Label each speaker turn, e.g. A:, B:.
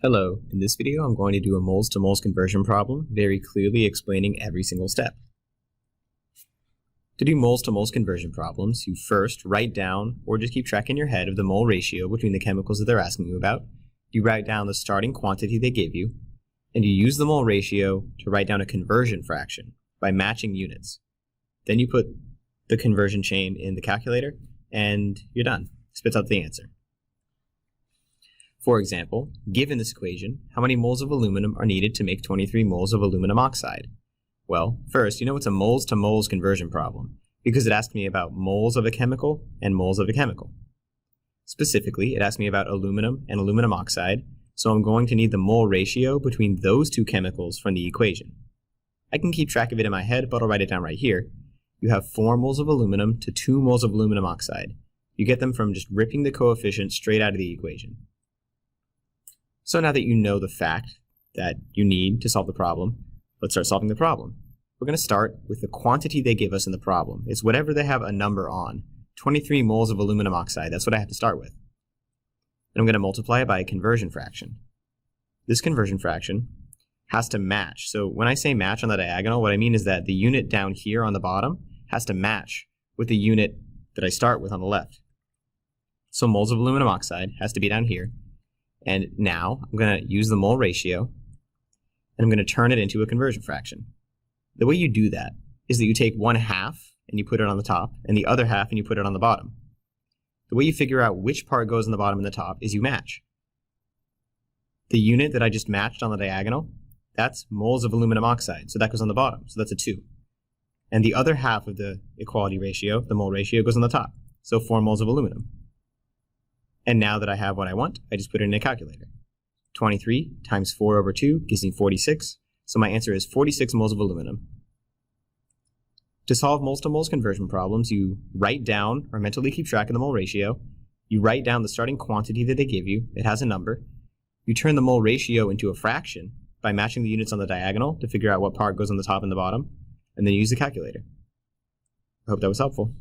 A: Hello, in this video I'm going to do a moles to moles conversion problem, very clearly explaining every single step. To do moles to moles conversion problems, you first write down or just keep track in your head of the mole ratio between the chemicals that they're asking you about. You write down the starting quantity they give you, and you use the mole ratio to write down a conversion fraction by matching units. Then you put the conversion chain in the calculator, and you're done. Spits out the answer. For example, given this equation, how many moles of aluminum are needed to make 23 moles of aluminum oxide? Well, first, you know it's a moles to moles conversion problem because it asked me about moles of a chemical and moles of a chemical. Specifically, it asked me about aluminum and aluminum oxide, so I'm going to need the mole ratio between those two chemicals from the equation. I can keep track of it in my head, but I'll write it down right here. You have 4 moles of aluminum to 2 moles of aluminum oxide. You get them from just ripping the coefficient straight out of the equation. So now that you know the fact that you need to solve the problem, let's start solving the problem. We're going to start with the quantity they give us in the problem. It's whatever they have a number on. 23 moles of aluminum oxide, that's what I have to start with. And I'm going to multiply it by a conversion fraction. This conversion fraction has to match. So when I say match on the diagonal, what I mean is that the unit down here on the bottom has to match with the unit that I start with on the left. So moles of aluminum oxide has to be down here. And now I'm going to use the mole ratio, and I'm going to turn it into a conversion fraction. The way you do that is that you take 1/2 and you put it on the top, and the other half and you put it on the bottom. The way you figure out which part goes on the bottom and the top is you match. The unit that I just matched on the diagonal, that's moles of aluminum oxide, so that goes on the bottom, so that's a 2. And the other half of the equality ratio, the mole ratio, goes on the top, so 4 moles of aluminum. And now that I have what I want, I just put it in a calculator. 23 times 4 over 2 gives me 46, so my answer is 46 moles of aluminum. To solve moles to moles conversion problems, you write down or mentally keep track of the mole ratio. You write down the starting quantity that they give you. It has a number. You turn the mole ratio into a fraction by matching the units on the diagonal to figure out what part goes on the top and the bottom, and then use the calculator. I hope that was helpful.